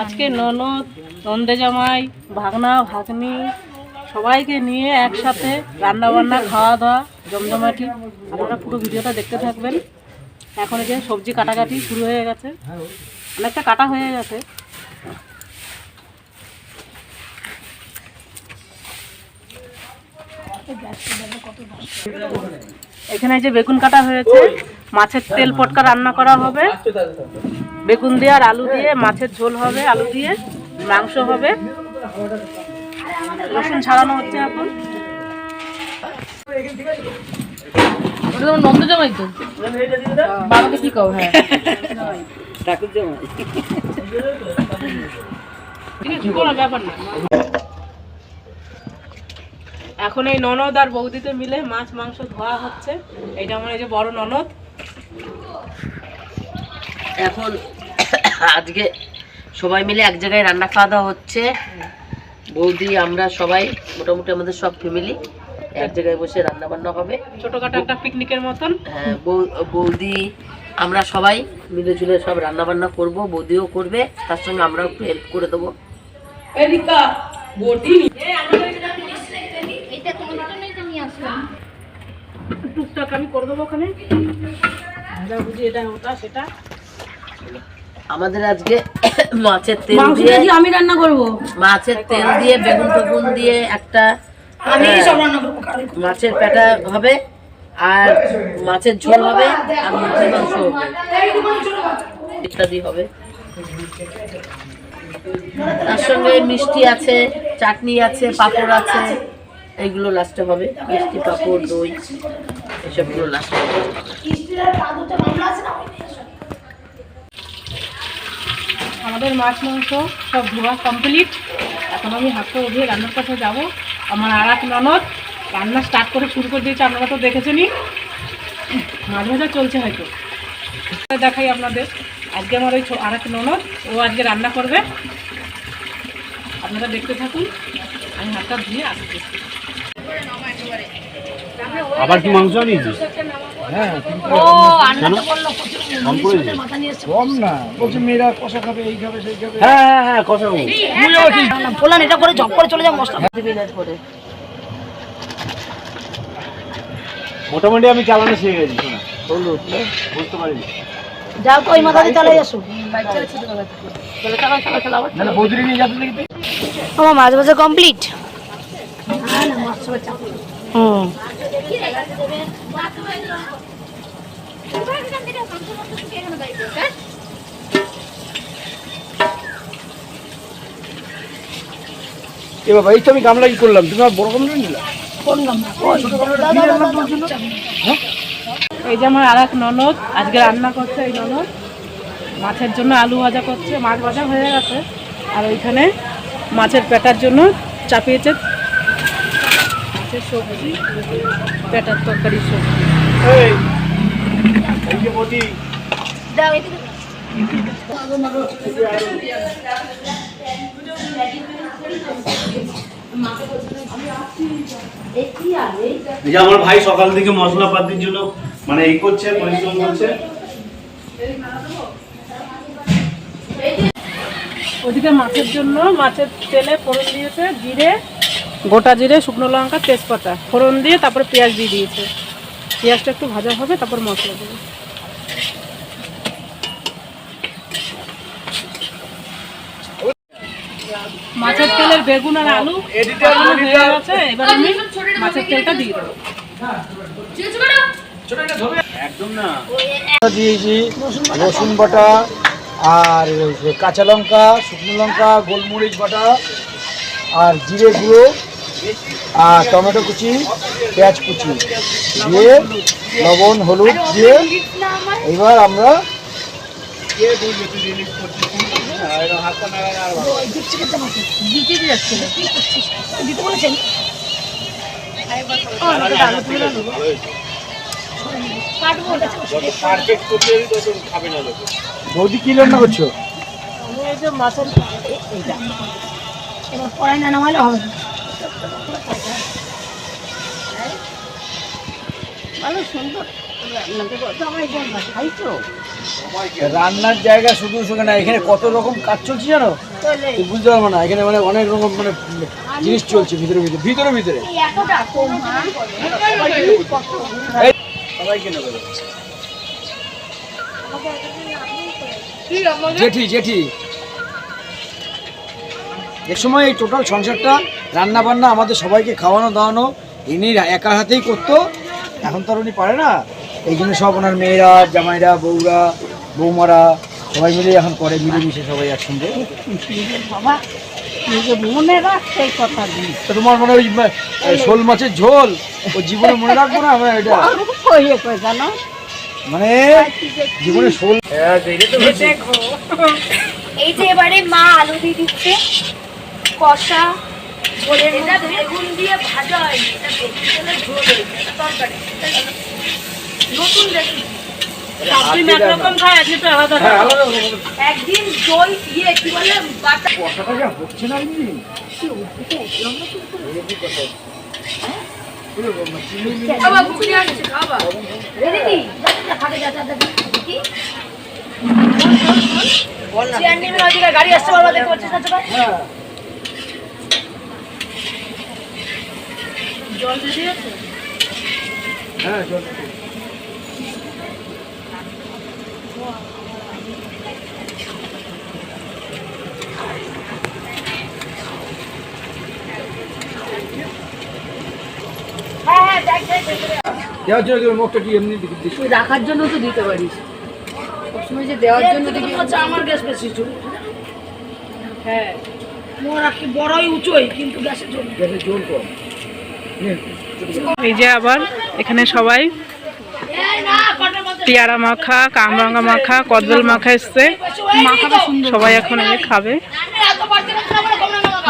আজকে ননদ, নন্দে জামাই, ভাগনা ভাগ্নি সবাইকে নিয়ে একসাথে রান্না বান্না খাওয়া দাওয়া জমজমাটি। আপনারা পুরো ভিডিওটা দেখতে থাকবেন। এখন এই যে সবজি কাটাকাটি শুরু হয়ে গেছে, অনেকটা কাটা হয়ে গেছে। এখানে যে বেগুন কাটা হয়েছে, মাছের তেল পটকা রান্না করা হবে। বেগুন দিয়ে আর আলু দিয়ে মাছের ঝোল হবে, আলু দিয়ে মাংস হবে। রসুন ছাড়ানো হচ্ছে এখন। নন্দ জামাই তো বাবাকে কি কও? হ্যাঁ ঠাকুর জামাই, কোনো ব্যাপার না। এখন এই ননদ আর বৌদিতে মিলে মাছ মাংস ধোয়া হচ্ছে। এইটা আমার এই যে বড় ননদ। এখন আজকে সবাই মিলে এক জায়গায় রান্না খাওয়া দাওয়া হচ্ছে। বৌদি আমরা সবাই মোটামুটি আমাদের সব ফ্যামিলি এক জায়গায় বসে রান্না বান্না হবে, ছোটখাটো একটা পিকনিকের মতন। হ্যাঁ, বৌদি আমরা সবাই মিলে ঝুলে সব রান্না বান্না করবো, বৌদিও করবে, তার সঙ্গে আমরাও একটু হেল্প করে দেবো। টুকটাক আমি করে দেবো ওখানে, বুঝি এটা ওটা সেটা। আমাদের আজকে মাছের তেল দিয়ে আমি রান্না করবো, মাছের তেল দিয়ে বেগুন টেগুন দিয়ে একটা মাছের পেটা হবে, আর মাছের ঝোল হবে, আর মুরগির মাংস হবে, ইত্যাদি হবে। তার সঙ্গে মিষ্টি আছে, চাটনি আছে, পাঁপড় আছে, এইগুলো লাস্টে হবে। মিষ্টি, পাঁপড়, দই এসবগুলো লাস্টে হবে। আমাদের মাছ মাংস সব ধোয়া কমপ্লিট। এখন আমি হাতটা উঠিয়ে রান্নার কাছে যাব। আমার আর এক ননদ রান্না স্টার্ট করে শুরু করে দিয়েছে, আপনারা তো দেখেছেনই। মাঝে মাঝে চলছে হয়তো, দেখাই আপনাদের। আজকে আমার ওই আর এক ননদ, ও আজকে রান্না করবে। আপনারা দেখতে থাকুন, আমি হাতটা ধুয়ে আসছি। আবার কি মাংস নিয়েছিস? হ্যাঁ, কম না, বলছে মেয়েরা কষা খাবে, এই খাবে, সেই খাবে। হ্যাঁ হ্যাঁ হ্যাঁ, কষা খাবো। বললাম এটা করে ঝপ করে চলে যাও মশলা করে। মোটামুটি আমি চালানো শিখে গেছি, শোনা বুঝতে পারিনি। যাও তো ওই মাথাতে চালাই আসো। বৌদিরি নিয়ে যাতে দেখতে। আমার মাছ ভাজা কমপ্লিট। এ বাবা, এই তো আমি গামলা কি করলাম, তুমি আর বড় গামলা নিলা? কোন গামলা? এই যে আমার আর এক ননদ আজকে রান্না করছে। এই ননদ মাছের জন্য আলু ভাজা করছে, মাছ ভাজা হয়ে গেছে। আর ওইখানে মাছের পেটার জন্য চাপিয়েছে মাছের সবজি, পেটার তরকারি সবজি। এই যে বৌদি, এই যে আমার ভাই সকাল থেকে মশলাপাতির জন্য মানে এই করছে, পরিশ্রম করছে। ওদিকে মাছের জন্য মাছের তেলে ফোড়ন দিয়েছে, জিরে, গোটা জিরে, শুকনো লঙ্কা, তেজপাতা ফোড়ন দিয়ে তারপরে পেঁয়াজ দিয়ে দিয়েছে। পেঁয়াজটা একটু ভাজা হবে, তারপর মশলা দেবে। মাছের তেলের বেগুন আর আলু হয়ে গেছে। এবার আমি মাছের তেলটা দিয়ে দেবো। একদম না দিয়েছি রসুন বাটা, আর কাঁচা লঙ্কা, শুকনো লঙ্কা, গোলমরিচ বাটা, আর জিরে গুঁড়ো, আর টমেটো কুচি, পেঁয়াজ কুচি দিয়ে লবণ হলুদ দিয়ে এবার আমরা বৌদি কি রান্না করছো? মাছের এবার পরে না নামালে হবে না। ভালো সুন্দর রান্নার জায়গা শুধু শুধু না, এখানে কত রকম কাজ চলছে জানো, তুই বুঝতে পারবো না। এখানে মানে অনেক রকম মানে জিনিস চলছে ভিতরে ভিতরে ভিতরে ভিতরে। সবাইকে নেবে জেঠি জেঠি। এক সময় এই টোটাল সংসারটা রান্না বান্না আমাদের সবাইকে খাওয়ানো দাওয়ানো ইনি একার হাতেই করতো। এখন তো আর উনি পারে না, এই জন্য সব ওনার মেয়েরা, জামাইরা, বউরা, বৌমারা সবাই মিলে এখন করে, মিলেমিশে সবাই একসঙ্গে। তোমার মনে ওই শোল মাছের ঝোল ও জীবনে মনে রাখবো না আমরা এটা, মানে জীবনে শোল। এই যে এবারে মা আলু দিয়ে দিচ্ছে কষা, ঝোলের মধ্যে বেগুন দিয়ে ভাজা হয়নি, এটা বেগুন তেলের ঝোল হয়েছে, এটা তরকারি। নতুন রেসিপি। একদিন একরকম খায়, একদিন তো আলাদা খায়। একদিন দই দিয়ে কি বলে বাটা কষাটা যা হচ্ছে না একদিন, খাওয়া ঘুরে আসছে খাওয়া দিদি ফাটে যাচ্ছে দেখি বল না চেয়ার নিয়ে ওদিকে গাড়ি আসছে বাবা দেখো হচ্ছে না ভাই জল দিয়ে দিয়েছে হ্যাঁ জল। হ্যাঁ হ্যাঁ দেখ দেখ দেওয়ার জন্য তুমি মুখটা কি এমনি দিচ্ছ? তুই রাখার জন্য তো দিতে পারিস, সবসময় যে দেওয়ার জন্য দিবি। আচ্ছা আমার গ্যাস বেশি ছিল হ্যাঁ মোর কি বড়ই উঁচুই কিন্তু গ্যাসের জন্য গ্যাসের জোর কম। এই যে আবার এখানে সবাই পেয়ারা মাখা, কামরাঙ্গা মাখা, কদবেল মাখা এসছে, সবাই এখন এই খাবে।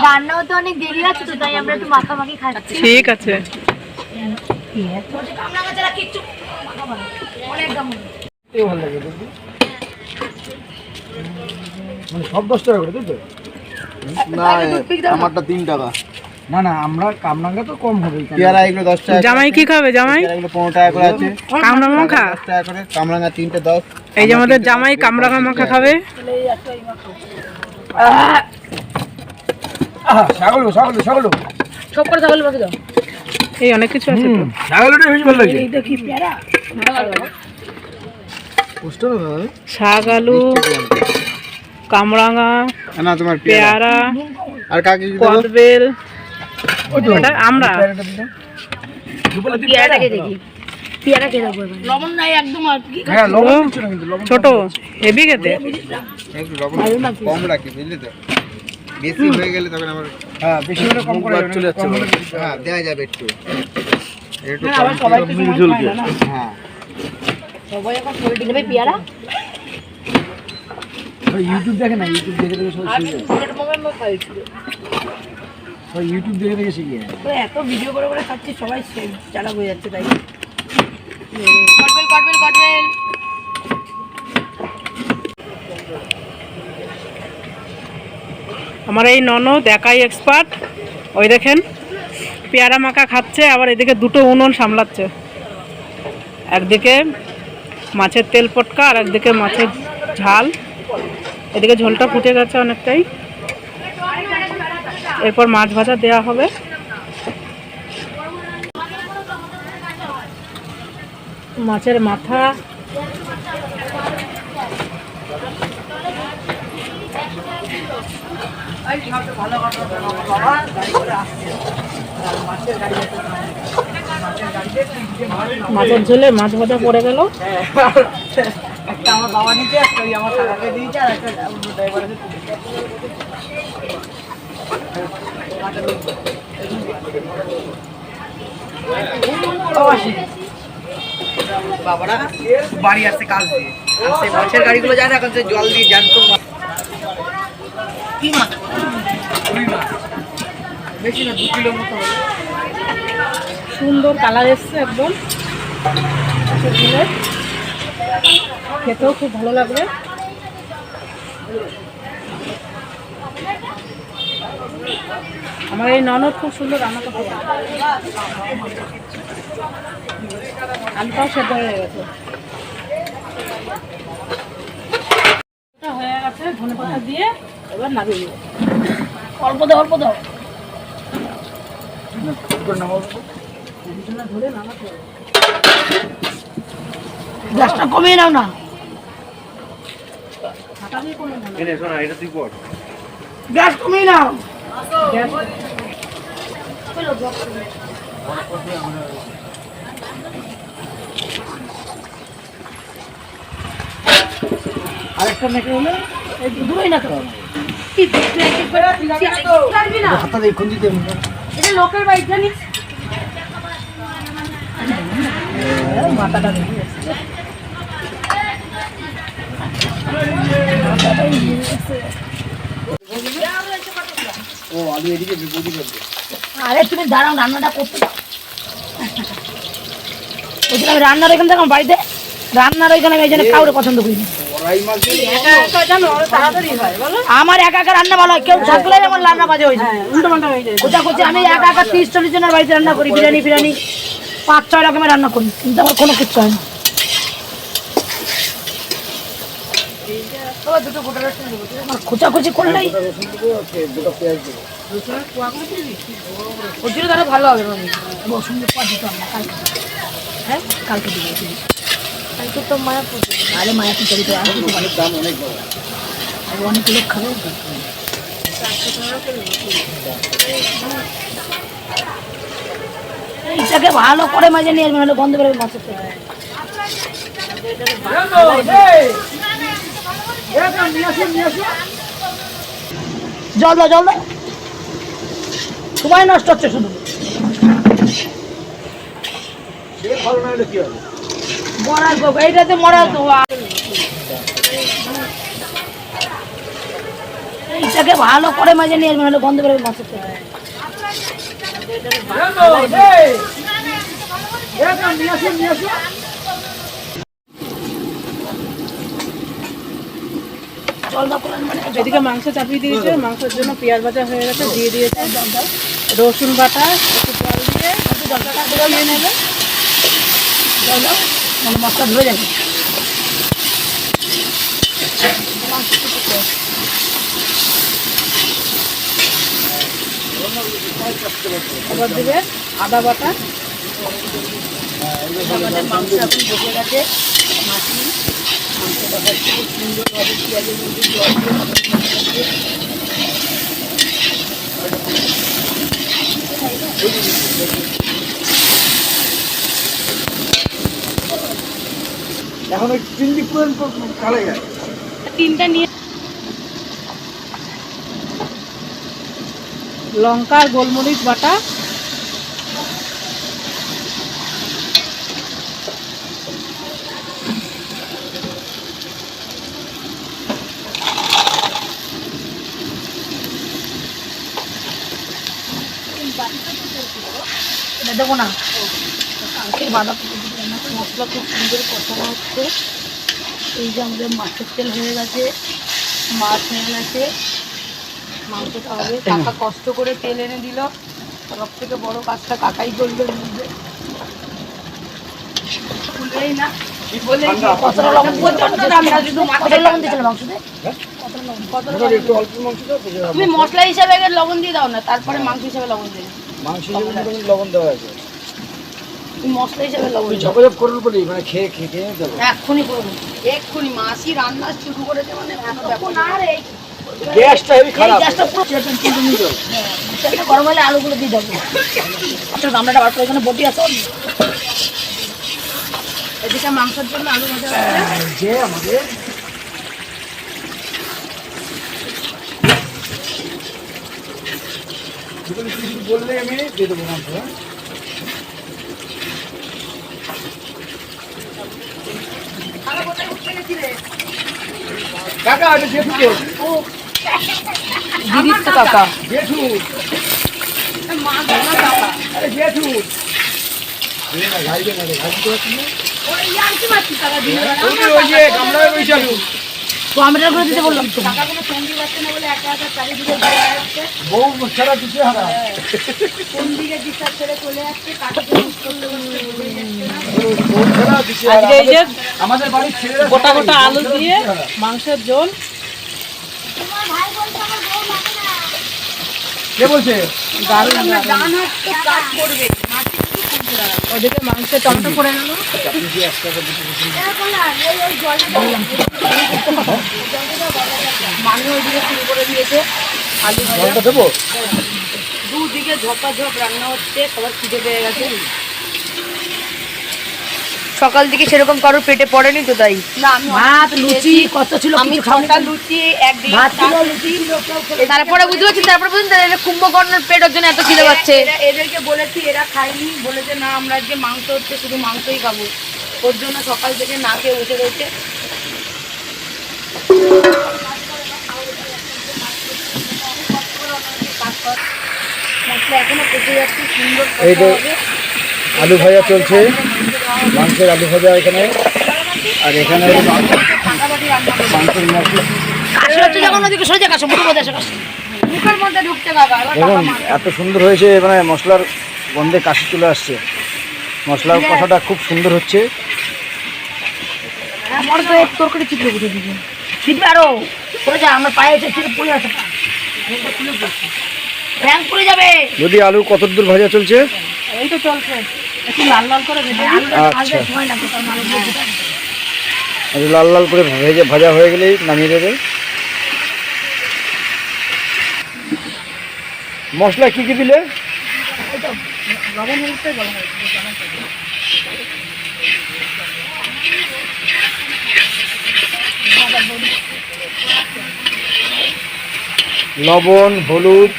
রান্নাও তো অনেক দেরি আছে তো তাই আমরা একটু মাখামাখি খাচ্ছি। ঠিক আছে। এও ভালো লাগে দেখবি, মানে সব 10 টাকা করে তাই তো? না আমারটা 3 টাকা। না না আমরা কামরাঙ্গা তো কম হবে। পেয়ারা এগুলো 10 টাকা, জামাই কি খাবে? জামাই এগুলো 15 টাকা করে আছে। কামরাঙ্গা মাখা, 10 টাকা করে, কামরাঙা 3টে 10। এই যে আমাদের জামাই কামরাঙ্গা মাখা খাবে। ছাগল ছাগল ছাগল সব করে ছাগল বাকি দাও। এই অনেক কিছু আছে তো। ছাগলটা বেশি ভালো লাগে। দেখি পেয়ারা কষ্ট না শাক, আলু, কামরাঙ্গা, না তোমার পেয়ারা পেয়ারা, আর কাকে কি দেব? কদবেল, ওটা আমরা পেয়ারাটাকে দেখি পেয়ারা খেয়ে দেবো লবণ নাই একদম আর কি হ্যাঁ লবণ দিচ্ছ না কিন্তু, লবণ ছোট হেভি খেতে। একটু লবণ কম রাখি বুঝলি তো, বেশি হয়ে গেলে তখন আমার হ্যাঁ বেশি হলে কম করে চলে যাচ্ছে। কম হলে বেশি। হ্যাঁ দেওয়া যাবে একটু একটু না, আবার সবাই তো সমান মিলঝুলকে। খায় না। হ্যাঁ সবাই এখন করে দিলে ভাই পেয়ারা ওই ইউটিউব দেখে না, ইউটিউব দেখে দেখে সব শিখে যায়। ওই ইউটিউব দেখে দেখে শিখে যায়। এত ভিডিও করে করে খাচ্ছি সবাই চালাক হয়ে যাচ্ছে তাই কটবেল কটবেল কটবেল আমার এই ননদ একাই এক্সপার্ট। ওই দেখেন পেয়ারা মাখা খাচ্ছে, আবার এদিকে দুটো উনুন সামলাচ্ছে। একদিকে মাছের তেল পটকা আর একদিকে মাছের ঝাল। এদিকে ঝোলটা ফুটে গেছে অনেকটাই, এরপর মাছ ভাজা দেওয়া হবে। মাছের মাথা, মাছের ঝোলে মাছ ভাজা পড়ে গেল। একটা আমার বাবা নিতে, একটা ওই আমার কাকাকে দিয়েছে, আর একটা ড্রাইভারকে বাবারা বাড়ি আসছে কাজ দিয়ে, আর সেই মাছের গাড়িগুলো যায় না, এখন সেই জল দিয়ে জ্যান্ত কি মাছ, বেশি না 2 কিলো মতো হবে। সুন্দর কালার এসছে একদম, খেতেও খুব ভালো লাগবে। আমার এই ননদ খুব সুন্দর রান্না করতে পারে। আলুটাও সেদ্ধ হয়ে গেছে। এটা হয়ে গেছে, ধনে পাতা দিয়ে এবার নামিয়ে দেবো। অল্প দাও, অল্প দাও। ধরে নামাতে হবে। গ্যাসটা কমিয়ে নাও না। ছাতা দিয়ে কোনো না। এনে শোনা, এটা তুই কর। গ্যাস কমিয়ে নাও। গ্যাস আরেকটা মেখে হলে দূরই না তো। হাতা দিয়ে খুঁজি দেব। এটা লোকের বাড়ি জানিস? মাথাটা ও আলু এদিকে বিপদি করবে। আরে তুমি দাঁড়াও, রান্নাটা করতে দাও। ওইখানে আমি রান্নার এখানে দেখলাম বাড়িতে রান্নার ওইখানে আমি এই জন্য কাউরে পছন্দ করি না। কড়াই মাছ দিয়ে একা একা জানো আরো তাড়াতাড়ি হয় বলো। আমার একা একা রান্না ভালো হয়, কেউ থাকলে আমার রান্না বাজে হয়ে যায়। উল্টো পাল্টা হয়ে যায়। কোথা করছি আমি একা একা 30-40 জনের বাড়িতে রান্না করি, বিরিয়ানি 5-6 রকমের রান্না করি, কিন্তু আমার কোনো কিচ্ছু হয় না। দুটো গোটা রসুন দেবো, আমার খোঁচাখুচি করলেই রসুন দেবো, দুটো পেঁয়াজ দেবো। ওর জন্য তারা ভালো হবে। রসুন দিয়ে পর দিতে হবে না, কালকে। হ্যাঁ কালকে দিবো। কালকে তো মায়াপুর, আরে মায়াপুর চলি তো অনেক দাম, অনেক বড়। অনেক লোক খাবে। এইটাকে ভালো করে মাঝে নিয়ে আসবেন, হলে গন্ধ বেরোবে মাছের থেকে। জল দাও, জল দাও, সময় নষ্ট হচ্ছে শুধু। সে ভালো না হলে কি হবে? মরার গো, এইটাতে মরার তো। এইটাকে ভালো করে মাঝে নিয়ে আসবেন, হলে গন্ধ বেরোবে মাছের থেকে। জল দাও করে মানে এদিকে মাংস চাপিয়ে দিয়েছে, মাংসের জন্য পেঁয়াজ ভাজা হয়ে গেছে, দিয়ে দিয়েছে রসুন বাটা, একটু জল দিয়ে একটু জলটা দিয়ে নেবে। জল দাও, মানে মশলা ধরে যাবে। আবার দেবে আদা বাটা। আমাদের মাংস এখন বসে গেছে, মাছি মাংসটা খুব সুন্দরভাবে পেঁয়াজের মধ্যে জল দিয়ে এখন ওই চিংড়ি পুরো কালে যায়। তিনটা নিয়ে লঙ্কা আর গোলমরিচ বাটা, এটা দেবো না। কালকে বাঁধাকপি মশলা খুব সুন্দর কষানো হচ্ছে। এই যে আমাদের মাছের তেল হয়ে গেছে, মাছ হয়ে গেছে, মাংসটা হবে। কাকা কষ্ট করে তেল এনে দিল, সব থেকে বড় কাজটা কাকাই করবে নিজে। ভুলেই না কতটা লবণ দিয়েছিল মাংসতে? একটু অল্প মাংস দাও, তুমি মশলা হিসাবে আগে লবণ দিয়ে দাও না, তারপরে মাংস হিসাবে লবণ দেবে। মাংস হিসেবে মোটামুটি লবণ দেওয়া আছে। তুমি মশলা হিসাবে লবণ তুই দাও। ঝপঝপ করুন বলি, মানে খেয়ে খেয়ে খেয়ে দেবো। এক্ষুনি করবো, এক্ষুনি মাসি রান্না শুরু করেছে মানে গ্যাসটা হেবি খারাপ। গ্যাসটা পুরো কিন্তু নিয়ে যাও। তেলটা গরম হলে আলুগুলো দিয়ে দেবো। গামলাটা বার করে, এখানে বটি আছে। এদিকে মাংসের জন্য আলু ভাজা এই যে আমাদের কিছু বললে আমি দিয়ে দেবো মাংস। কাকা এটা জেঠু তো, দিদির তো কাকা। জেঠু আরে জেঠু ভাইবে না রে, ভাই তো আছে না? ওই যে গামলায় বসে আলু। টমেটো করে দিতে বললাম তো। বউ ছাড়া কিছু হারা বউ ছাড়া কিছু হারা। আজকে এই যে আমাদের বাড়ির ছেলেরা গোটা গোটা আলু দিয়ে মাংসের ঝোল। কে বলছে? দারুণ ওদিকে মাংসের টমেটো পড়ে গেল। মানুষ ওইদিকে শুরু করে দিয়েছে আলু ভাজা। জলটা দেবো? দুদিকে ঝপাঝপ রান্না হচ্ছে, সবার খিদে পেয়ে গেছে। সকাল থেকে সেরকম কারোর পেটে পড়েনি তো, তাই না। ভাত লুচি কত ছিল, আমি 6টা লুচি একদিন তারপরে বুঝতে পারছি, তারপরে বুঝলেন কুম্ভকর্ণের পেট, ওর জন্য এত খিদে পাচ্ছে। এদেরকে বলেছি, এরা খায়নি, বলেছে না আমরা আজকে মাংস হচ্ছে, শুধু মাংসই খাবো। ওর জন্য সকাল থেকে না খেয়ে বসে রয়েছে। মশলা এখনো কষে যাচ্ছে, সুন্দর এই তো হবে। আলু ভাজা চলছে, মাংসের আলু ভাজা এখানে, আর এখানে মাংসের মশলা। কাশি হচ্ছে যখন ওদিকে সরে যায়, কাশো মুখের মধ্যে আসে, কাশি মুখের মধ্যে ঢুকতে বাবা। দেখুন এত সুন্দর হয়েছে, মানে মশলার গন্ধে কাশি চলে আসছে। মশলার কষাটা খুব সুন্দর হচ্ছে। আমার তো এক তরকারি চিপড়ে বুঝে দিবে, চিপড়ে আরো পড়ে যায়, আমার পায়ে এসে চিপড়ে পড়ে আছে, ব্যাং পড়ে যাবে। যদি আলু কত দূর ভাজা চলছে? এই তো চলছে, একটু লাল লাল করে ভেজে দিই। আচ্ছা, আর লাল লাল করে ভেজে ভাজা হয়ে গেলেই নামিয়ে দেবে। মশলা কি কি দিলে? লবণ হলুদটা বলা হয়। লবণ হলুদ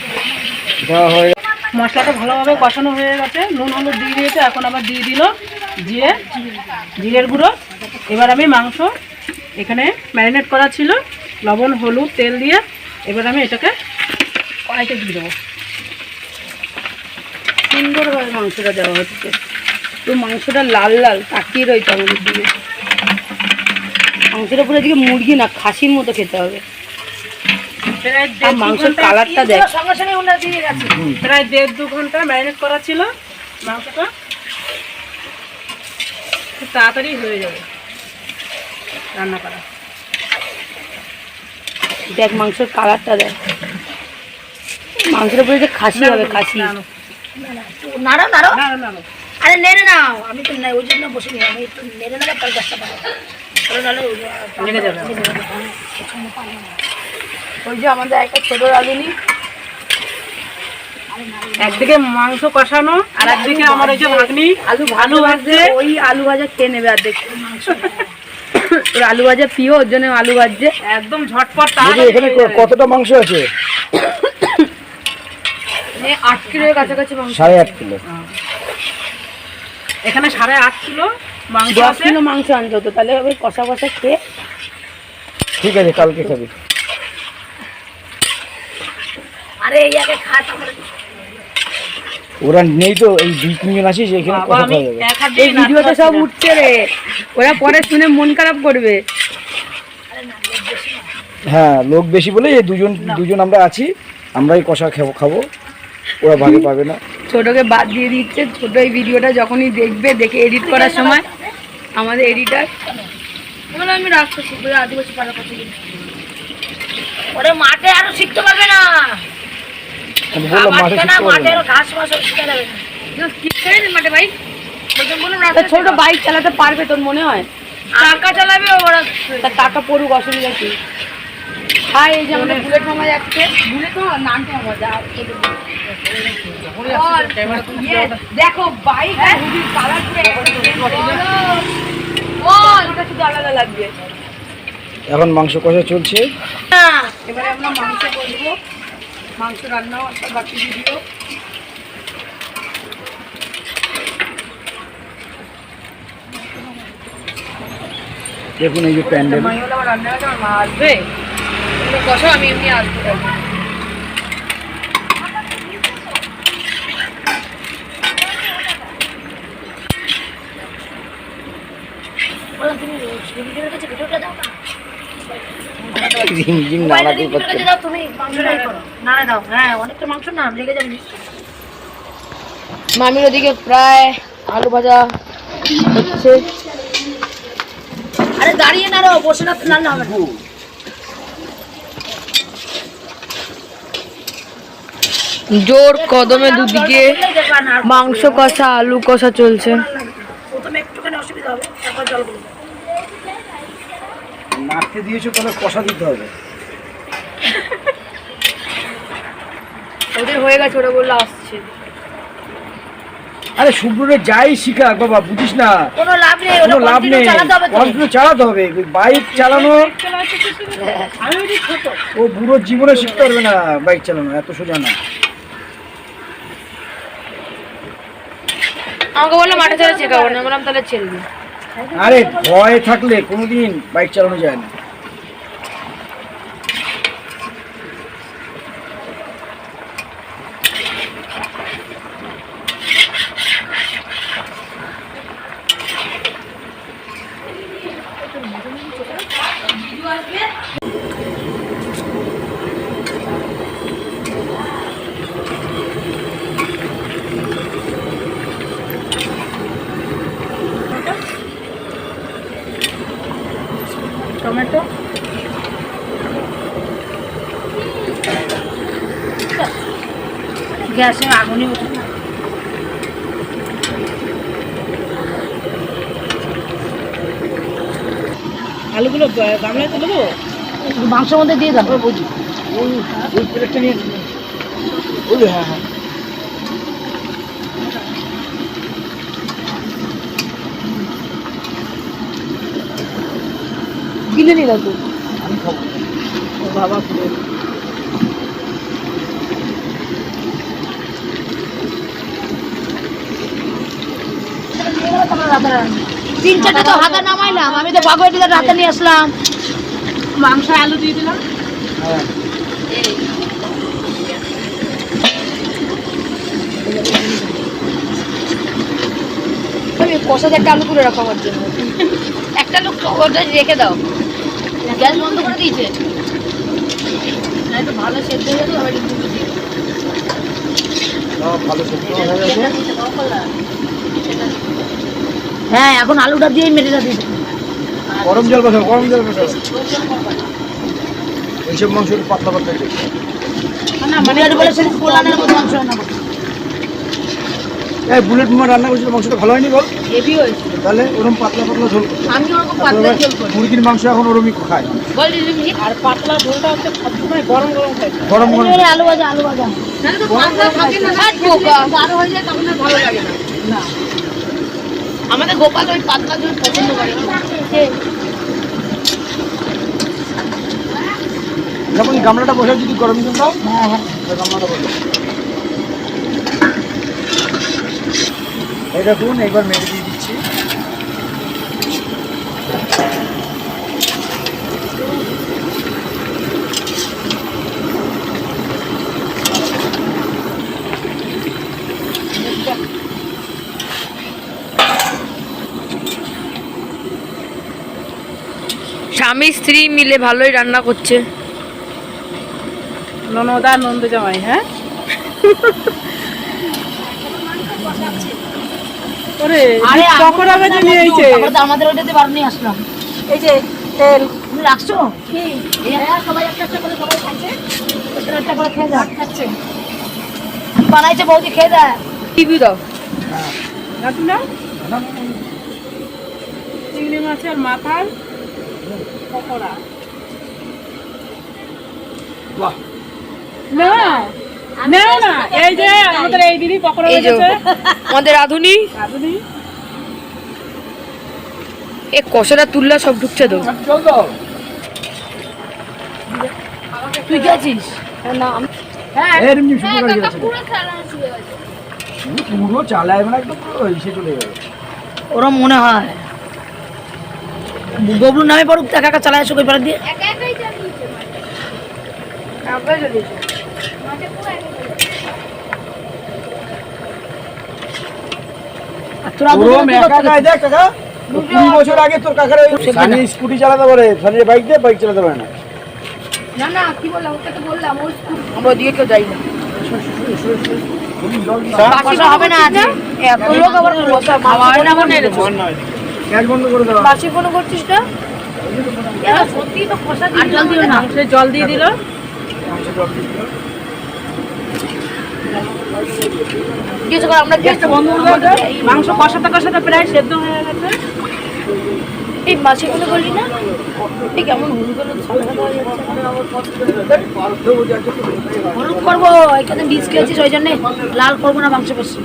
দেওয়া হয়ে মশলাটা ভালোভাবে কষানো হয়ে গেছে, নুন হলুদ দিয়ে দিয়েছে। এখন আবার দিয়ে দিল জিরের গুঁড়ো। এবার আমি মাংস এখানে ম্যারিনেট করা ছিল, লবণ হলুদ তেল দিয়ে এবার আমি এটাকে কড়াইতে দিয়ে দেবো। সুন্দরভাবে মাংসটা দেওয়া হচ্ছে, তো মাংসটা লাল লাল তাকিয়ে রয়েছে আমাদের দিকে। মাংসটা পুরো দিকে মুরগি না, খাসির মতো খেতে হবে। আর মাংসের কালারটা দেখ, সঙ্গে সঙ্গে ওনারা দিয়ে গেছে। প্রায় 1.5-2 ঘন্টা ম্যারিনেট করা ছিল মাংসটা, খুব তাড়াতাড়ি হয়ে যাবে রান্না করা। দেখ মাংসের কালারটা দেখ, মাংসটা পুরো যে খাসি হবে, খাসি। নাড়ো নাড়ো, আরে নেড়ে নাও, আমি তো ওই জন্য বসে নিই, আমি একটু নেড়ে নেড়ে পরে গাছটা পাবো। লেগে যাবে। ওই যে আমাদের একটা ছোট রাঁধুনি, একদিকে মাংস কষানো আর একদিকে আমার ওই যে ভাগনি আলু ভাজছে, ওই আলু ভাজা খেয়ে নেবে আর দেখতে। ওর আলু ভাজা প্রিয়, ওর জন্য আলু ভাজছে একদম ঝটপট। এখানে কতটা মাংস আছে? 8 কিলোর কাছাকাছি মাংস। 8.5 কিলো। এখানে 8.5 কিলো মাংস 10 আছে। কিলো মাংস আনতে হতো, তাহলে ওই কষা কষা খেয়ে। ঠিক আছে, কালকে খাবি। আরে এই আগে খাট, ওরা নেই তো, এই 2-3 জন আছিস এখানে বাবা, কথা আমি খাওয়া যাবে। এক হাত এই দিয়ে ভিডিওতে নাড়তে সব পারছি না। উঠছে রে, ওরা পরে শুনে মন খারাপ করবে। হ্যাঁ, লোক বেশি বলে এই দুজন আমরা আছি, আমরাই কষা খাবো, ওরা ভাগে পাবে না। ছোটকে বাদ দিয়ে দিচ্ছে, ছোট এই ভিডিওটা যখনই দেখবে, দেখে এডিট করার সময় আমাদের এডিটার আমি রাখতে শিখবো, আদিবাসী পাড়ার কথা। ওরে মাঠে আরো শিখতে পারবে না, আমি বললাম মাঠে শিখতে পারবে না। ঘাস মাস শিখতে যাবে মাঠে বাইক, ছোট বাইক চালাতে পারবে তোর মনে হয়? টাকা চালাবে ওরা, তার টাকা পড়ুক, অসুবিধা কি? হ্যাঁ, এই যে আমাদের বুলেট মামা যাচ্ছে, বুলেট মামা নামটা আমার দেখো বাইক আর হুডির কালার শুধু আলাদা লাগবে। এখন মাংস কষা চলছে। এবারে আমরা মাংস করবো, মাংস রান্নাও একটা বাকি ভিডিও। দেখুন এই যে প্যান্ডেল, রান্না মা আসবে, কষো, আমি এমনি আসবো। তুমি কাছে ভিডিওটা দাও না। ঝিমঝিম নাড়াতে করতে। দাও তুমি মাংসটাই করো, নাড়া দাও। হ্যাঁ অনেকটা মাংস না, লেগে যাবে নিশ্চয়ই। মামির ওদিকে প্রায় আলু ভাজা হচ্ছে। আরে দাঁড়িয়ে নাড়ো, বসে না নাড়লে হবে না। জোর কদমে দুদিকে মাংস কষা আলু কষা চলছে। প্রথমে একটুখানি অসুবিধা হবে, তারপর জল দেবো। নাড়তে দিয়েছো তাহলে কষা দিতে হবে। ওদের হয়ে গেছে, ওরা বললো আসছে। আরে শুভ্রে যাই শিখা বাবা, বুঝিস না কোনো লাভ নেই, কোনো ওটা লাভ কন্টিনিউ নেই, চালাতে হবে তো। কন্টিনিউ চালাতে হবে। বাইক চালানো আমি ওই যে ছোট ও বুড়ো জীবনে শিখতে পারবে না, বাইক চালানো এত সোজা না। আমাকে বললো মাঠে ছেড়ে শেখাবো না, বললাম তাহলে ছেড়ে দিই। আরে ভয় থাকলে কোনোদিন বাইক চালানো যায় না। টমেটো, গ্যাসে আগুনই ওঠে না। আলুগুলো গামলায় তুলে দেবো। মাংসের মধ্যে দিয়ে দাও। ওই প্লেটটা নিয়ে বলি। হ্যাঁ হ্যাঁ গিলে নিলাম তো। আমি খাবো। বাবা পুরো তিন চারটে তো হাতে নামাইলাম, আমি তো বাগুয়াটিতে রাতে নিয়ে আসলাম। মাংস আলু দিয়ে দিলাম। হ্যাঁ তুমি কষাতে একটা আলু তুলে রাখো আমার জন্য। একটা লোক ওটা রেখে দাও। গ্যাস বন্ধ করে দিয়েছে। তো ভালো সেদ্ধ হয়ে যাবে, আবার একটু দিয়ে দাও। সব ভালো সেদ্ধ হয়ে গেছে। হ্যাঁ এখন আলুটা দিয়ে মেরেটা দিয়ে দেবো। গরম জল বসাও, গরম জল বসাও। এইসব মাংস একটু পাতলা পাতলা একটু। না মানে আর বলে সেদিন পোলানের মতো মাংস রান্না করো। এই বুলেট মার রান্না করছিল, মাংসটা ভালো হয়নি বল? হেভি হয়েছে। তাহলে ওরকম পাতলা পাতলা ঝোল করতে। আমি ওরকম পাতলা ঝোল করি। মুরগির মাংস এখন ওরমই খায়। বল দিদি, আর পাতলা ঝোলটা হচ্ছে সবসময় গরম গরম খাই। গরম গরম এবারে আলু ভাজা, আলু ভাজা। নাহলে তো পাতলা থাকে না। আর বোকা গাঢ় হয়ে যায়, তখন আর ভালো লাগে না। না আমাদের গোপাল ওই পাতলা ঝোল পছন্দ করে। যখন গামলাটা বসাও যদি গরম জল দাও। হ্যাঁ হ্যাঁ গামলাটা বসাও। এই দেখুন একবার মেরে দিয়ে দিচ্ছি। স্বামী স্ত্রী মিলে ভালোই রান্না করছে। ননদা নন্দ জামাই। হ্যাঁ ওরে আরে পকোড়া ভেজে নিয়ে এসেছে। আমরা তো আমাদের ওটাতে বার নিয়ে আসলাম। এই যে তেল তুমি রাখছো কি? হ্যাঁ সবাই একটা একটা করে সবাই খাচ্ছে, একটা একটা করে খেয়ে যাও। খাচ্ছে বানাইছে বৌদি, খেয়ে দেয়। টিভি দাও। রাখি না চিংড়ি মাছের মাথার পকোড়া। বাহ, না না না, এই যে আমাদের এই দিদি পকোড়া এই যে ভেজেছে। আমাদের রাঁধুনি। রাঁধুনি এ কষাটা তুললা সব ঢুকছে তো। জল দাও। তুই খেয়েছিস? না আমি এমনি শুরু করে গেছে। পুরো চালায় মানে একদম পুরো ইসে চলে যাবে। ওরম মনে হয়। ববলুর নামে পড়ুক, একা একা চালায় শুকিয়ে পড়ে দিয়ে। আর তোরা পুরো দুজন কি একা করতে একাই দেখ কাকা। 20 বছর আগে তোর কাকার ওই সানি স্কুটি চালাতে পারে, সানি বাইক দিয়ে বাইক চালাতে পারে না। না না কি বললাম ওকে তো বললাম ওই আমরা দিয়ে কেউ যাই না বাসি হবে না আজ এত লোক আবার বসা খাওয়ার না মনে রেখেছো গ্যাস বন্ধ করে দাও। বাসি ফোন করছিস না সত্যি তো কষা দিয়ে জল দিও না মাংসে জল দিয়ে দিল। কিছু করে আমরা গ্যাসটা বন্ধ করে দাও মাংস কষাতে কষাতে প্রায় সেদ্ধ হয়ে গেছে। এই মাছিগুলো বললি না এই কেমন হলুদ হলুদ সাদা সাদা হয়ে যাচ্ছে হলুদ করবো এখানে বীজ খেয়েছিস ওই জন্যে লাল করবো না মাংস বেশি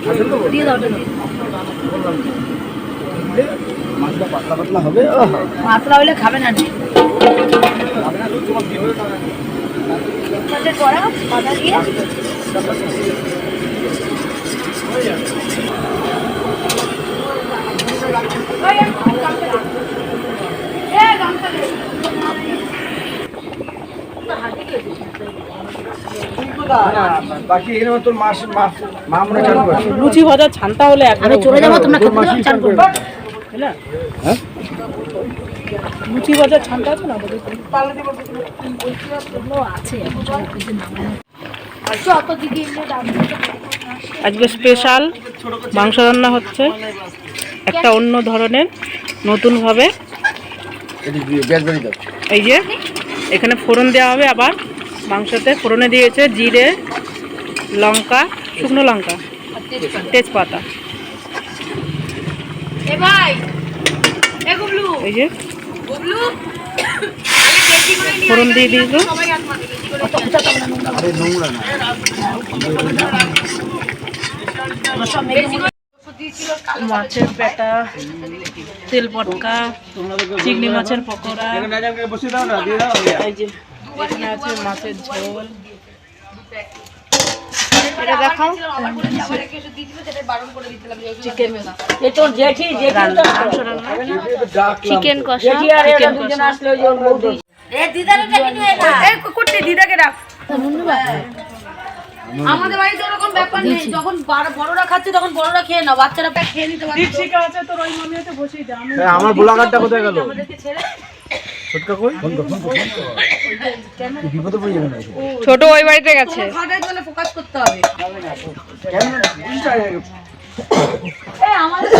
দিয়ে দাও ওটা দিয়ে মাছটা পাতলা পাতলা হবে। পাতলা হলে খাবে না করা পাতা দিয়ে বাকি এখানে তোর মাছ মাছ মা মনে চান করে লুচি ভাজা ছানটা হলে আমি চলে যাবো তোমরা খেতে দাও, চান করবো না লুচি ভাজা ছানটা আছে না আছে অত দিকে আজকে স্পেশাল মাংস রান্না হচ্ছে একটা অন্য ধরনের নতুনভাবে। গ্যাস বাড়ি দাও। এই যে এখানে ফোড়ন দেওয়া হবে, আবার মাংসতে ফোড়নে দিয়েছে জিরে, লঙ্কা, শুকনো লঙ্কা, তেজপাতা। এ ভাই এ গুবলু এই যে গুবলু ফোড়ন দিয়ে দিয়েছিল। আরে নোংরা না। মাছের পেটা, তেল পটকা, চিংড়ি মাছের পকোড়া, বসে দাও না, দিয়ে দাও। এই যে এখানে আছে মাছের ঝোল। এটা দেখাও চিকেন চিকেন কষা দিদাকে ডাক আমাদের বাড়িতে ওরকম ব্যাপার নেই যখন বড়রা খাচ্ছে তখন বড়রা খেয়ে নাও বাচ্চারা প্যাক খেয়ে নিতে পারে দীপশিকা আছে তোর ওই মমিয়াতে বসেই দে। আমি আমার গোলাঘাটটা কোথায় গেল? আমাদেরকে ছেড়ে ছোটকা কই? ফোন কর বিপদে পড়ে যাবে না। ছোট ওই বাড়িতে গেছে খাটার জন্য ফোকাস করতে হবে এই আমাদের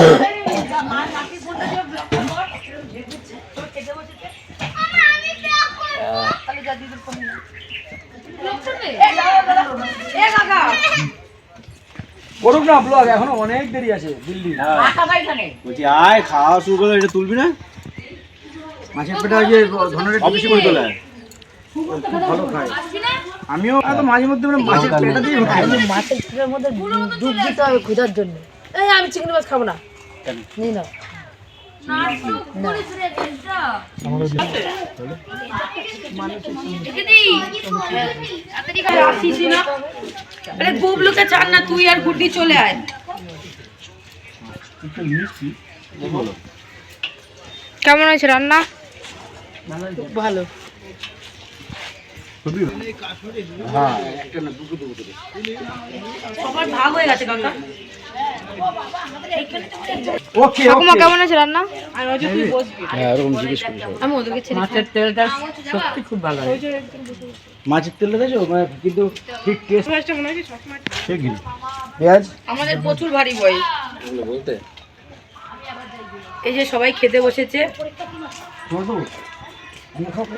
মা নাকি ফোনটা দিয়ে ব্লক কর খেতে বসেছে আমি ব্লক করব তাহলে যা দিদির ফোন নিয়ে ব্লক করবে এ কাকা করুক না ব্লগ, এখনো অনেক দেরি আছে দিল্লি। আটা বাইখানে বলছি আয় খাওয়া শুরু করে, এটা তুলবি না? মাছের পেটা ওই যে ধনের অফিসে করে তোলা। ভালো খায়। আমিও তো মাঝে মধ্যে মানে মাছের পেটা দিয়ে খাই। মাছের পেটের মধ্যে দুধ দিতে হবে খোঁজার জন্য এই আমি চিংড়ি মাছ খাবো না নেই না গুবলুকে চান না তুই আর গুড্ডি চলে আয় কেমন হয়েছে রান্না? ভালো। হ্যাঁ সবার ভাগ হয়ে গেছে কাকা ওকে ঠাকুমা কেমন আছে রান্না? আর ওই যে তুই বসবি। হ্যাঁ এরকম জিজ্ঞেস করি সব। আমি ওদেরকে ছেড়ে মাছের তেলটা সত্যি খুব ভালো হয়। মাছের তেলটা দেখো মানে কিন্তু ঠিক টেস্ট পেঁয়াজটা মনে হয় কি সবসময় ঠিক পেঁয়াজ আমাদের প্রচুর ভারী বই বলতে এই যে সবাই খেতে বসেছে তোমার তো আমি খাবো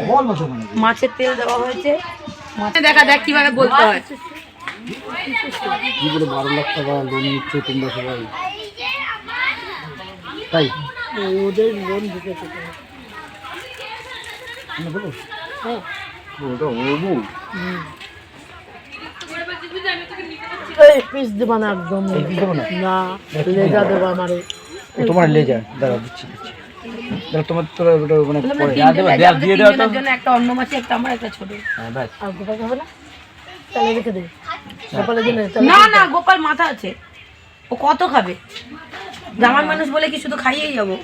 বল না তো মানে মাছের তেল দেওয়া হয়েছে মাছে দেখা দেখ কিভাবে বলতে হয় কি করে 12 লাখ টাকা লোন নিচ্ছে তোমরা সবাই, তাই ওদের লোন দিতেছে আমি বলো হ্যাঁ ওটা ওবু এই পিস দেবা না একদম এই দিও না না লেজা দেবা আমারে। তোমার লেজা দাঁড়া দিচ্ছি দাঁড়া তোমার তো ওটা মানে পরে দিয়ে দেওয়া তো জন্য একটা অন্য মাছি একটা আমার একটা ছোট হ্যাঁ বাস আর গোপাল খাবে না তাহলে রেখে দে গোপালের জন্য না না গোপাল মাথা আছে ও কত খাবে জামাই মানুষ বলে কি শুধু খাইয়েই যাবো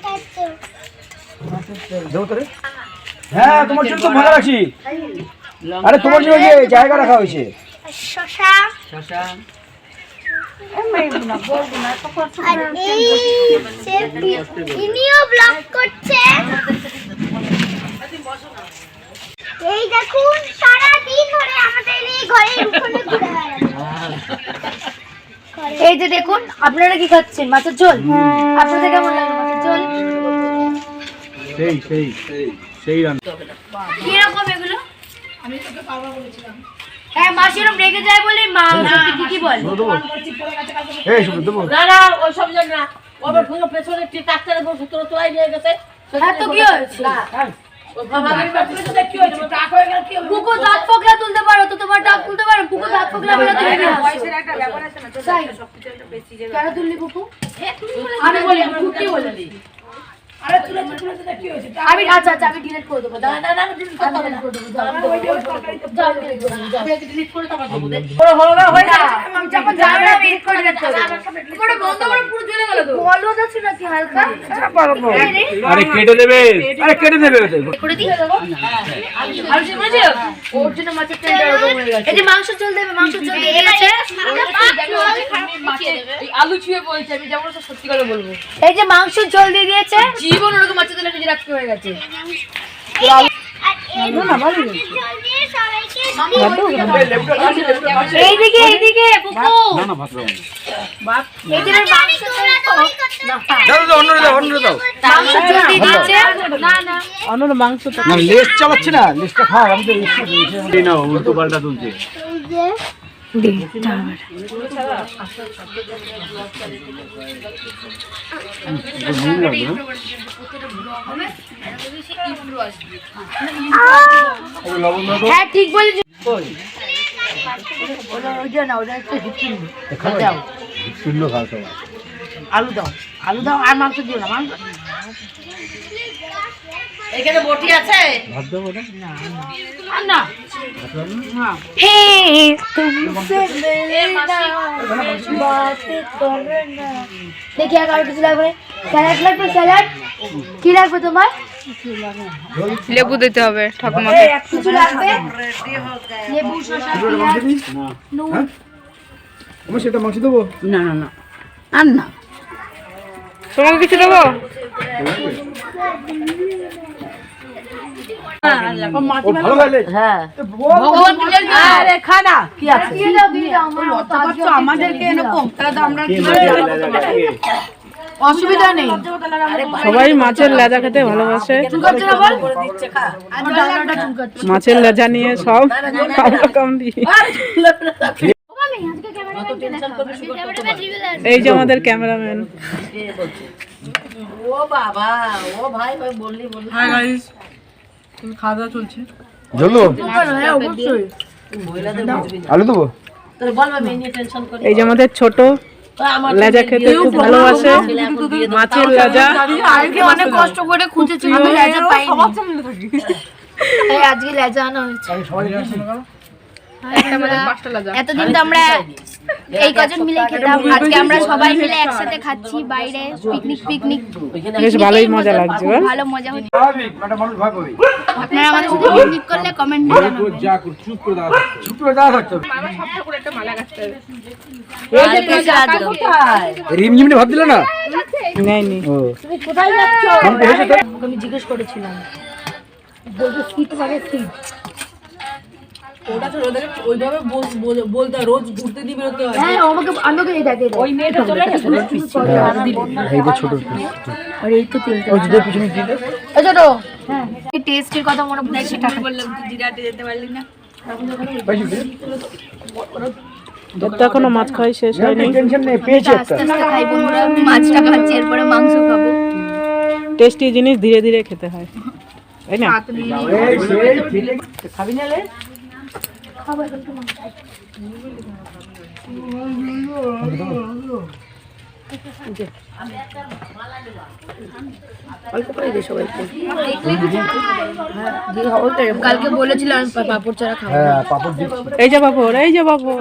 দেও তো রে। হ্যাঁ তোমার জন্য তো ভালো রাখছি। আরে তোমার জন্য যে জায়গা রাখা হয়েছে শশা শশা ইনিও ব্লগ করছে এই দেখুন সারা দিন ধরে আমাদের এই ঘরের উঠোনে ঘুরে বেড়াচ্ছে। এই যে দেখুন আপনারা কি খাচ্ছেন? মাছের ঝোল। আপনাদের কেমন লাগলো মাছের ঝোল? সেই রান্না কিরকম এগুলো? হ্যাঁ মাছ এরকম রেগে যায় বলে মা কি বল? না না ওইসব জন না, ওর পুরো পেছনে ট্রাক্টরে বসে তোলাই নিয়ে গেছে। হ্যাঁ তো কি হয়েছে? পুকুর দাঁত ফোকলা তুলতে পারো তো, তোমার দাঁত তুলতে পারো? পুকুর দাঁত ফোকলা করে তুলে নিয়ে আসো। কেন তুললি পুকু? আমি বলি পুকি বলি। আমি আচ্ছা আচ্ছা আমি ডিলিট করে দেবো। আরে কেটে দেবে, আরে কেটে দেবে। এই যে মাংস চল দেবে, মাংস চল দিয়ে গেছে। আলু ছুঁয়ে বলছে, আমি যেমন সত্যি করে বলবো। এই যে মাংস চল দিয়ে দিয়েছে। জীবন ওরকম মাছের তেলে নিজে রাখতে হয়ে গেছে। এইদিকে এইদিকে পুকু। এই যে মাংস মাংস চল দিয়ে দিয়েছে। না না অন্যর মাংস তো না লেজ চালাচ্ছে না, লেজটা খাও। আমি তো এই নাও উল্টো পাল্টা তুলছে। হ্যাঁ ঠিক বলেছি। আলু দাও, আলু দাও আর মাংস দিও না। মাংস এখানে বটি আছে? না हे तुमसे मिलना बातें करना। देखिए আর কিছু লাগবে? স্যালাড লাগবে? স্যালাড কি লাগবে তোমার? লেবু দিতে হবে ঠাকুমাকে। কিছু লাগবে? লেবু শসা পেঁয়াজ নুন। আমি সেটা মাংস দেবো। না না না আর না। তোমাকে কিছু দেবো? ভালো লাগলে হ্যাঁ ভগবান পূজার কি? আরে খানা কি আছে? দিয়ে দাও দিয়ে দাও আমার আমাদেরকে এরকম তাহলে তো আমরা অসুবিধা নেই। সবাই মাছের লেজা খেতে ভালোবাসে। চুলকাচ্ছে না বল? মাছের লেজা নিয়ে সব সব রকম দিয়ে। এই যে আমাদের ক্যামেরাম্যান। ও বাবা, ও ভাই ভাই বললি। হাই গাইস, খাওয়া দাওয়া চলছে। জলো হ্যাঁ অবশ্যই। আলু দেবো। তোর বলবা মেয়ে নিয়ে টেনশন করি। এই যে আমাদের ছোট লেজা খেতে খুব ভালোবাসে। মাছের লেজা আজকে অনেক কষ্ট করে খুঁজেছি, আমি লেজা পাইনি। এই আজকে লেজা আনা হয়েছে। এতদিন তো আমরা এই কজন মিলে খেতাম, আজকে আমরা সবাই মিলে একসাথে খাচ্ছি বাইরে পিকনিক। বেশ ভালোই মজা লাগছে। ভালো মজা হচ্ছে। স্বাভাবিক, একটা মানুষ ভাগ হবে। আপনারা আমাদের সাথে পিকনিক করলে কমেন্ট জানাবেন। চুপ করে দাঁড়া থাকতে হবে। রিমঝিমনে ভাব দিল না? নেয়নি। ও কোথায় যাচ্ছ? আমি জিজ্ঞেস করেছিলাম বলতে সিট মানে সিট। ওটা তো ওইভাবে বলতে রোজ ঘুরতে দিয়ে বেরোতে হয়। হ্যাঁ আমাকে এই দেখে ওই মেয়েটা চলে গেছে। এই যে ছোট আর এই তো তেলটা ওই যে পিছনে দিতে। এই ছোট। হ্যাঁ এই টেস্টের কথা মনে পড়ছে, সেটা বললাম তুই জিরাটে যেতে পারলি না। তোর তো এখনো মাছ খাওয়াই শেষ হয়নি। টেনশন নেই, পেয়েছি একটা। আস্তে আস্তে খাই বন্ধুরা। মাছটা খাচ্ছি, এরপরে মাংস খাবো। টেস্টি জিনিস ধীরে ধীরে খেতে হয়, তাই না? এই সেই ফিলিং খাবি না লে? কালকে বলেছিলাম পাপড় ছাড়া খাবো। হ্যাঁ পাপড় দিচ্ছি। এই যে বাবর, এই যে বাবর।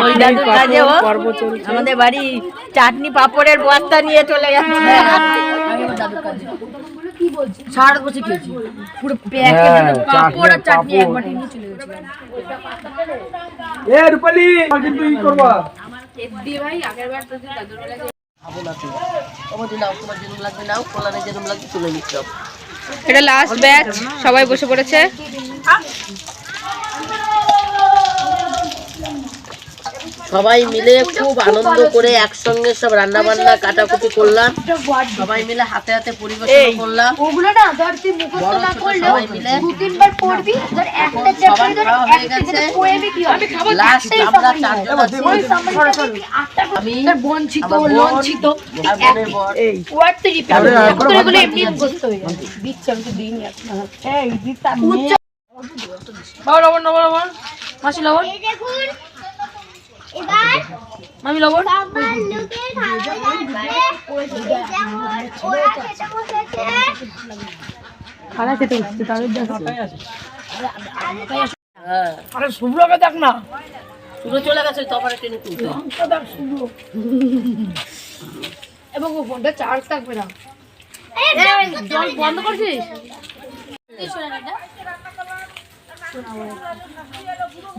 ওই দাদুর কাজে ও পর্ব চলছে। আমাদের বাড়ি চাটনি পাপড়ের বস্তা নিয়ে চলে যাচ্ছে। সারা বছর খেয়েছি পুরো পাপড় আর চাটনি একবার নিয়ে চলে গেছিলাম। এ রূপালি কিন্তু ই করবা। দিয়ে ভাই আগের বার তো দাদুর বেলায় খাবো না তুই আমাদের নাও, তোমার যেরকম লাগবে নাও, কলারে যেরকম লাগবে তুলে নিতে হবে। এটা লাস্ট ব্যাচ, সবাই বসে পড়েছে। সবাই মিলে খুব আনন্দ করে একসঙ্গে সব রান্না বান্না কাটাকুটি করলাম, সবাই মিলে হাতে হাতে পরিবেশন করলাম। ওগুলো না ধর তুই মুখস্থ না করলেও সবাই মিলে 2-3 বার পড়বি, ধর একটা চ্যাপ্টারে ধর খাওয়া হয়ে একটা গেছে। থেকে পড়বি কি হবে লাস্ট আমরা চারজন আছি, ওই সামনে আটটা আমি বঞ্চিত আমার বোন, লঞ্চিত আর বোনের বর। ওয়ার্ড তো রিপিট তারপরে করে এগুলো এমনি মুখস্থ হয়ে যাবে। দিচ্ছি আমি তো দিইনি এখন। এই দিতা বাবা লবণ লবণ লবণ, মাসি লবণ, মামি লবণ। খালা খেতে উঠছে তাদের হ্যাঁ আরে শুভ্রকে দেখ না, পুরো চলে গেছে তখন টেনে তুলতে। এবং ও ফোনটা চার্জ থাকবে না। জল বন্ধ করছিস?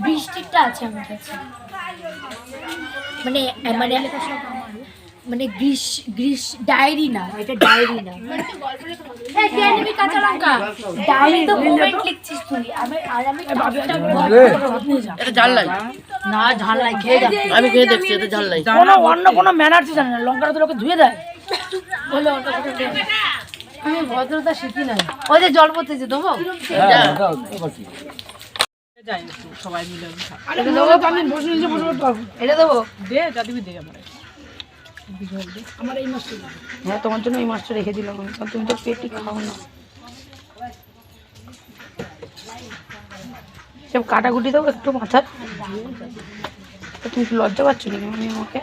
বৃষ্টিটা আছে আমার কাছে, মানে মানে মানে গ্রীষ ডায়েরি না, এটা ডায়েরি না। কাঁচা লঙ্কা ডায়েরি তো মোমেন্ট লিখছিস তুই, আমি এটা ঝাল নাই, না ঝাল নাই, খেয়ে যা। আমি খেয়ে দেখছি এটা ঝাল নাই। কোনো অন্য কোনো ম্যানার্স জানে না, লঙ্কাটা তো লোকে ধুয়ে দেয় বলে অন্য কোনো টেনে। আমি ভদ্রতা শিখি নাই। ওই যে জল পড়তেছে দেবো, যাই একটু সবাই মিলে খাই। এটা দেবো, আমি বসে নিচে বসে পড়তে পারবো। এটা দেবো, দে যা দিবি দে আমার হ্যাঁ তোমার জন্য এই মাছটা রেখে দিলাম আমি, কারণ তুমি তো পেটই খাও না। সব কাটাকুটি দেবো একটু মাথার, তা তুমি একটু লজ্জা পাচ্ছ নাকি আমি আমাকে?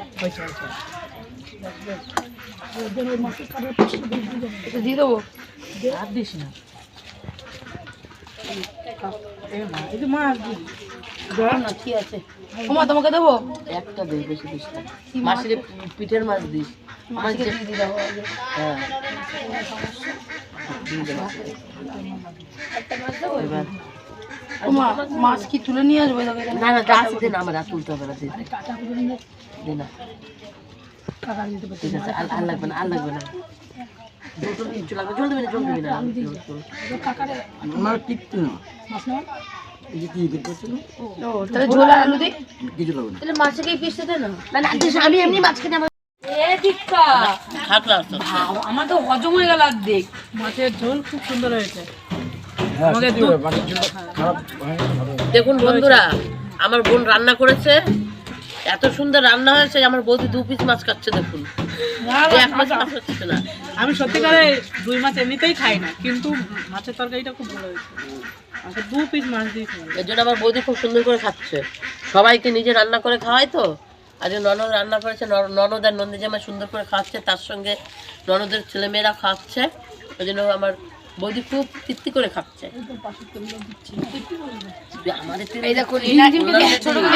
এটা দিয়ে দেবো আর দিস না। এই যে মাছ দিবি। না ঠিক আছে, ওমা তোমাকে দেবো, একটা দে, বেশি দিস না। মাছের পিঠের মাছ দিস। আমার যে হ্যাঁ এবার ওমা মাছ কি তুলে নিয়ে আসবো? না না গাছ দে না, আমার আর তুলতে হবে না, দে দে না, ঠিক আছে। আর লাগবে না, আর লাগবে না। জল কিছু লাগবে, জল দেবে না, জল দেবে না। আমার টিকতে না এই যে কি করছিল ও তাহলে ঝোল আর আলু দিই, কিছু লাগবে না। তাহলে মাছকে এই পিসটা দে না। না না দিস, আমি এমনি মাছ খেতে আমার এ দীক্ষা, থাকলা তো। আমার তো হজম হয়ে গেল অর্ধেক। মাছের ঝোল খুব সুন্দর হয়েছে। হ্যাঁ সত্যি করে বাড়ির জন্য খারাপ হয়নি, ভালো হয়েছে। দেখুন বন্ধুরা, আমার বোন রান্না করেছে, এত সুন্দর রান্না হয়েছে। আমার বৌদি 2 পিস মাছ খাচ্ছে, দেখুন। যে এক মাছ মাছ খাচ্ছে না। আমি সত্যিকারে রুই মাছ এমনিতেই খাই না, কিন্তু মাছের তরকারিটা খুব ভালো হয়েছে। আমাকে 2 পিস মাছ দিয়ে খাই। এর জন্য আমার বৌদি খুব সুন্দর করে খাচ্ছে। সবাইকে নিজে রান্না করে খাওয়ায় তো। আজ ননদ রান্না করেছে, ননদ আর নন্দী জামাই সুন্দর করে খাওয়াচ্ছে, তার সঙ্গে ননদের ছেলেমেয়েরা খাওয়াচ্ছে। ওই জন্য আমার বৌদি খুব তৃপ্তি করে খাচ্ছে। আমাদের এই দেখুন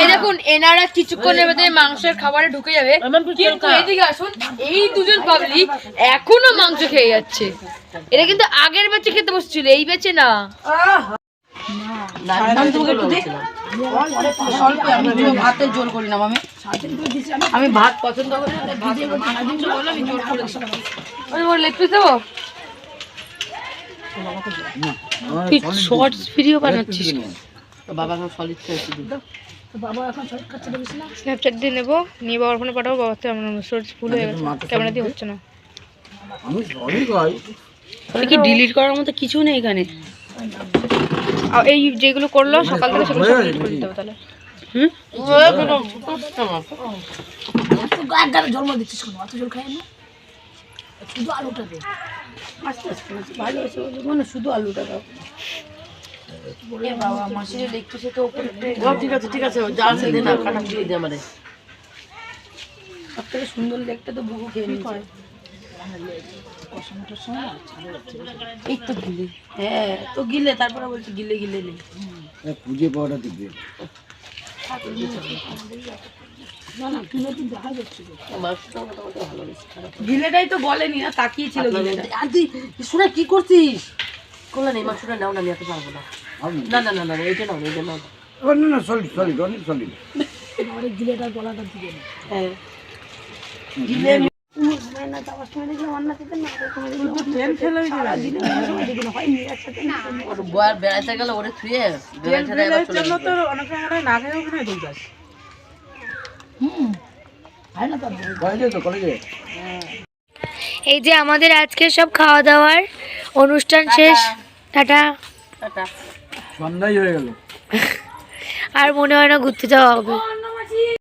এই দেখুন এনারা কিছুক্ষণের মধ্যে মাংসের খাবারে ঢুকে যাবে, কিন্তু এদিকে আসুন, এই দুজন পাবলিক এখনো মাংস খেয়ে যাচ্ছে। এটা কিন্তু আগের ব্যাচে খেতে বসছিল, এই ব্যাচে না। ভাতের জোর করি না আমি ভাত পছন্দ করি না, লেগ পিস দেবো। শর্টস ভিডিও বানাচ্ছিস? বাবা এখন সলিড খেয়েছি। স্ন্যাপচ্যাট দিয়ে নেবো, নিয়ে বাবার ফোনে পাঠাবো, বাবার থেকে আমার শর্টস ফুল হয়ে গেছে, ক্যামেরা দিয়ে হচ্ছে না। আমি সবই খাই। কি ডিলিট করার মতো কিছু নেই এখানে? আর এই যেগুলো করলো সকাল থেকে সেগুলো সব ডিলিট করে দিতে হবে তাহলে। জন্ম দিচ্ছিস কোনো অত জল খাই না, শুধু আলুটা দে, ভালো আছে মানে শুধু আলুটা দাও। বাবা মাসির দেখতেছে তো উপরে। ঠিক আছে ঠিক আছে, যা আছে দে না, কাটা দিয়ে দে আমারে। সব থেকে সুন্দর লেগটা তো বুবু খেয়ে নিচ্ছে। এই তো গিলে, হ্যাঁ তো গিলে, তারপরে বলছি গিলে গিলে নেই। খুঁজে পাওয়াটা দেখবে। গিলেটাই তো বলেনি না, তাকিয়েছিল গিলেটা। আর তুই শোনা কি করছিস? করলা নেই, মাংসটা নাও না, আমি এত পারবো না। না না না না, এইটা নাও, এইটা নাও। না না সলিড সলিড অনেক সলিড। হ্যাঁ বয়ার বেড়াইতে গেলে ওরে থুয়ে বেড়াই ছেড়ে আবার চলে জন্য যাবে। তো অনেক সময় না খেয়ে ওখানে দৌড় আসে। কলেজে তো কলেজে এই যে আমাদের আজকে সব খাওয়া দাওয়ার অনুষ্ঠান শেষ। টাটা। টাটা। সন্ধ্যাই হয়ে গেল। আর মনে হয় না ঘুরতে যাওয়া হবে।